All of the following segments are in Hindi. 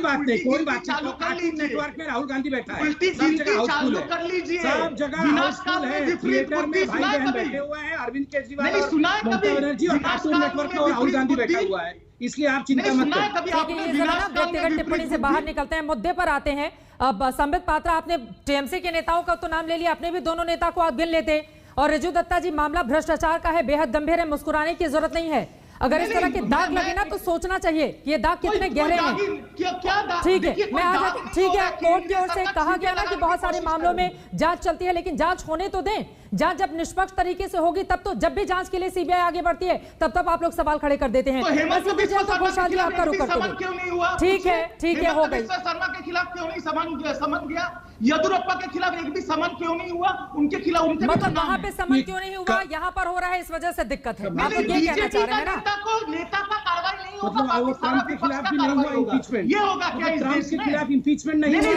बात नहीं, कोई बात नहीं। कार्टून नेटवर्क में राहुल गांधी बैठा है, सब जगह हाउसफुल है, सब जगह हाउसफुल है। थिएटर में भाई बहन बैठे हुए हैं, अरविंद केजरीवाल और ममता बनर्जी, और कार्टून नेटवर्क में और राहुल गांधी बैठा हुआ है, इसलिए आप चिंता मत करिए। व्यक्तिगत टिप्पणी से बाहर निकलते हैं, मुद्दे पर आते हैं। अब संबित पात्रा, आपने टीएमसी के नेताओं का तो नाम ले लिया, अपने भी दोनों नेता को आप गिन लेते। और रिजू दत्ता जी, मामला भ्रष्टाचार का है, बेहद गंभीर है, मुस्कुराने की जरूरत नहीं है। अगर इस तरह के दाग लगे ना तो सोचना चाहिए कि ये दाग कितने गहरे हैं। ठीक है, मैं आज ठीक है, कोर्ट की ओर से कहा गया ना कि बहुत सारे मामलों में जांच चलती है, लेकिन जांच होने तो दें। जांच जब निष्पक्ष तरीके से होगी तब तो, जब भी जांच के लिए सीबीआई आगे बढ़ती है तब आप लोग सवाल खड़े कर देते हैं। तो घोषाल जी, आपका रुख करते हुए, ठीक है, हो गई। शर्मा के खिलाफ क्यों नहीं समन गया? येदियुरप्पा के खिलाफ एक भी समन क्यों नहीं हुआ? उनके खिलाफ मतलब वहां पे समन क्यों नहीं हुआ? यहाँ पर हो रहा है, इस वजह से दिक्कत है। आप ये कहना चाह रहे हैं ना? नेता का कार्रवाई नहीं होगा, मतलब ट्रंप के खिलाफ भी नहीं हुआ इम्पीचमेंट, ये होगा क्या? ट्रंप के खिलाफ इम्पीचमेंट नहीं हुआ।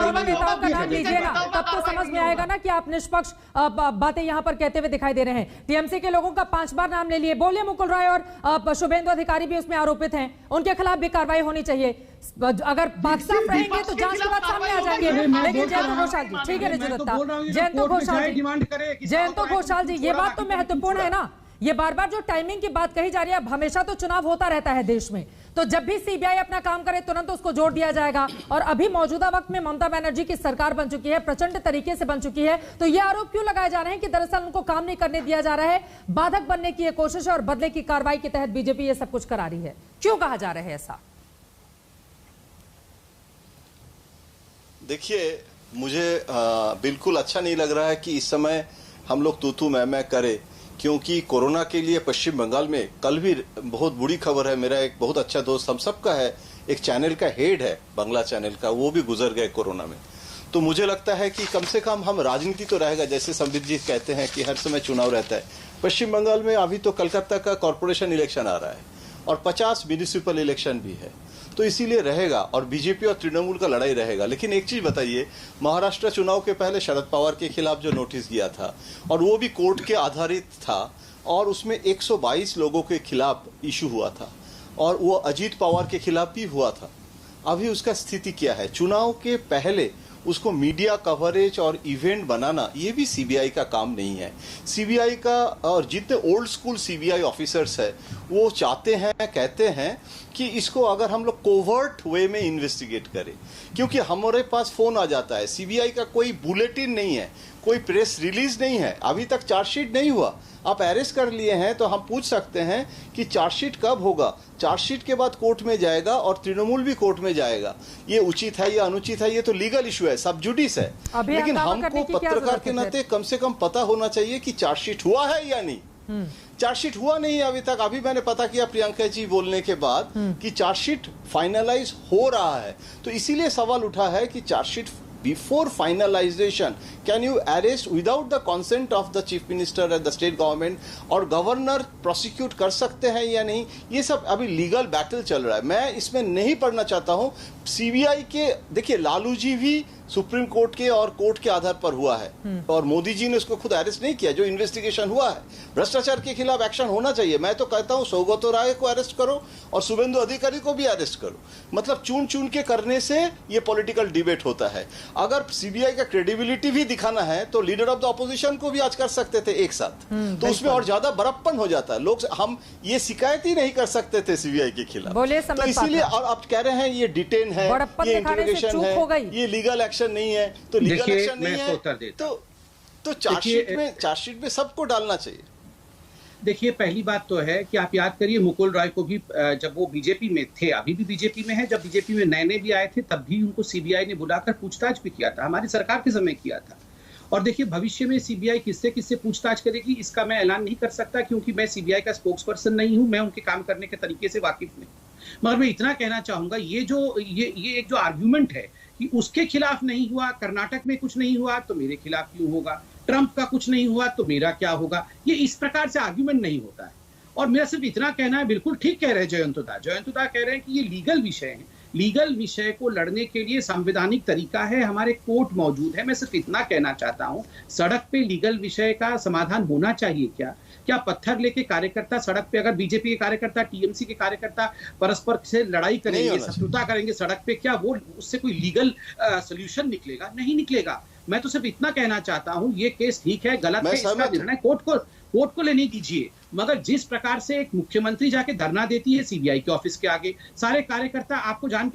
दोनों नेताओं का नाम लीजिए ना, तब तो समझ में आएगा ना कि आप निष्पक्ष बातें यहाँ पर कहते हुए दिखाई दे रहे हैं। टीएमसी के लोगों का 5 बार नाम ले लिए, बोलिए मुकुल रॉय और शुभेंदु अधिकारी भी उसमें आरोपित हैं, उनके खिलाफ भी कार्रवाई होनी चाहिए। अगर बात साफ रहेंगे तो जांच के बाद सामने आ जाएंगे। लेकिन जयंत घोषाल जी, ठीक है रिजू दत्ता, जयंत घोषाल जी, ये बात तो महत्वपूर्ण है ना। ये बार बार जो टाइमिंग की बात कही जा रही है, अब हमेशा तो चुनाव होता रहता है देश में, तो जब भी सीबीआई अपना काम करे तुरंत उसको जोड़ दिया जाएगा। और अभी मौजूदा वक्त में ममता बनर्जी की सरकार बन चुकी है, प्रचंड तरीके से बन चुकी है, तो ये आरोप क्यों लगाए जा रहे हैं कि दरअसल उनको काम नहीं करने दिया जा रहा है, बाधक बनने की ये कोशिश है और बदले की कार्रवाई के तहत बीजेपी ये सब कुछ करा रही है? क्यों कहा जा रहा है ऐसा? देखिए, मुझे बिल्कुल अच्छा नहीं लग रहा है कि इस समय हम लोग तू मैं करें, क्योंकि कोरोना के लिए पश्चिम बंगाल में कल भी बहुत बुरी खबर है। मेरा एक बहुत अच्छा दोस्त, हम सबका है, एक चैनल का हेड है, बांग्ला चैनल का, वो भी गुजर गए कोरोना में। तो मुझे लगता है कि कम से कम हम राजनीति तो रहेगा, जैसे संबित जी कहते हैं कि हर समय चुनाव रहता है। पश्चिम बंगाल में अभी तो कलकत्ता का कॉरपोरेशन इलेक्शन आ रहा है और 50 म्यूनिसिपल इलेक्शन भी है, तो इसीलिए रहेगा और बीजेपी और तृणमूल का लड़ाई रहेगा। लेकिन एक चीज बताइए, महाराष्ट्र चुनाव के पहले शरद पवार के खिलाफ जो नोटिस गया था, और वो भी कोर्ट के आधारित था, और उसमें 122 लोगों के खिलाफ इशू हुआ था, और वो अजीत पवार के खिलाफ भी हुआ था। अभी उसका स्थिति क्या है? चुनाव के पहले उसको मीडिया कवरेज और इवेंट बनाना, ये भी सीबीआई का काम नहीं है। सीबीआई का, और जितने ओल्ड स्कूल सीबीआई ऑफिसर्स है, वो चाहते हैं, कहते हैं कि इसको अगर हम लोग कोवर्ट वे में इन्वेस्टिगेट करें, क्योंकि हमारे पास फोन आ जाता है। सीबीआई का कोई बुलेटिन नहीं है, कोई प्रेस रिलीज नहीं है, अभी तक चार्जशीट नहीं हुआ। आप अरेस्ट कर लिए हैं तो हम पूछ सकते हैं कि चार्जशीट कब होगा? चार्जशीट के बाद कोर्ट में जाएगा और तृणमूल भी कोर्ट में जाएगा। ये उचित है या अनुचित है, ये तो लीगल इशू है, सब जुडिस है। लेकिन हमको पत्रकार के नाते कम से कम पता होना चाहिए कि चार्जशीट हुआ है या नहीं। चार्जशीट हुआ नहीं अभी तक। अभी मैंने पता किया प्रियंका जी बोलने के बाद कि चार्जशीट फाइनलाइज हो रहा है, तो इसीलिए सवाल उठा है कि chargesheet before finalisation can you arrest without the consent of the chief minister and the state government, और गवर्नर प्रोसिक्यूट कर सकते हैं या नहीं, ये सब अभी लीगल बैटल चल रहा है। मैं इसमें नहीं पढ़ना चाहता हूं। सीबीआई के, देखिए, लालू जी भी सुप्रीम कोर्ट के और कोर्ट के आधार पर हुआ है, और मोदी जी ने उसको खुद अरेस्ट नहीं किया। जो इन्वेस्टिगेशन हुआ है, भ्रष्टाचार के खिलाफ एक्शन होना चाहिए। मैं तो कहता हूं सौगतो राय को अरेस्ट करो और शुभेंदु अधिकारी को भी अरेस्ट करो। मतलब चुन चुन के करने से ये पॉलिटिकल डिबेट होता है। अगर सीबीआई का क्रेडिबिलिटी भी दिखाना है तो लीडर ऑफ द ऑपोजिशन को भी आज कर सकते थे एक साथ, तो उसमें और ज्यादा बड़प्पन हो जाता है। लोग, हम ये शिकायत ही नहीं कर सकते थे सीबीआई के खिलाफ, तो इसीलिए। और आप कह रहे हैं ये डिटेन है, ये इंटरोगेशन है, ये लीगल एक्शन नहीं है, तो लीगल एक्शन नहीं है तो चार्जशीट में सबको डालना चाहिए। देखिए, पहली बात तो है कि आप याद करिए मुकुल रॉय को भी, जब वो बीजेपी में थे, अभी भी बीजेपी में है, जब बीजेपी में नए भी आए थे तब भी उनको सीबीआई ने बुलाकर पूछताछ भी किया था, हमारी सरकार के समय किया था। और देखिए, भविष्य में सीबीआई किससे पूछताछ करेगी इसका मैं ऐलान नहीं कर सकता, क्योंकि मैं सीबीआई का स्पोक्स पर्सन नहीं हूं, मैं उनके काम करने के तरीके से वाकिफ नहीं। मगर मैं इतना कहना चाहूंगा, ये एक जो आर्ग्यूमेंट है कि उसके खिलाफ नहीं हुआ, कर्नाटक में कुछ नहीं हुआ तो मेरे खिलाफ क्यों होगा, ट्रंप का कुछ नहीं हुआ तो मेरा क्या होगा, ये इस प्रकार से आर्ग्यूमेंट नहीं होता है। और मेरा सिर्फ इतना कहना है, बिल्कुल ठीक कह रहे हैं जयंतदा कह रहे हैं कि ये लीगल विषय है, लीगल विषय को लड़ने के लिए संवैधानिक तरीका है, हमारे कोर्ट मौजूद है। मैं सिर्फ इतना कहना चाहता हूं, सड़क पे लीगल विषय का समाधान होना चाहिए क्या? क्या पत्थर लेके कार्यकर्ता सड़क पे, अगर बीजेपी के कार्यकर्ता टीएमसी के कार्यकर्ता परस्पर से लड़ाई करेंगे, शत्रुता करेंगे सड़क पे, क्या वो उससे कोई लीगल सोल्यूशन निकलेगा? नहीं निकलेगा। मैं तो सिर्फ इतना कहना चाहता हूं, ये केस ठीक है, गलत है, इसका निर्णय कोर्ट को लेने दीजिए, मगर जिस प्रकार से एक मुख्यमंत्री जाके धरना देती है सीबीआई के ऑफिस के आगे, सारे कार्यकर्ता आपको जान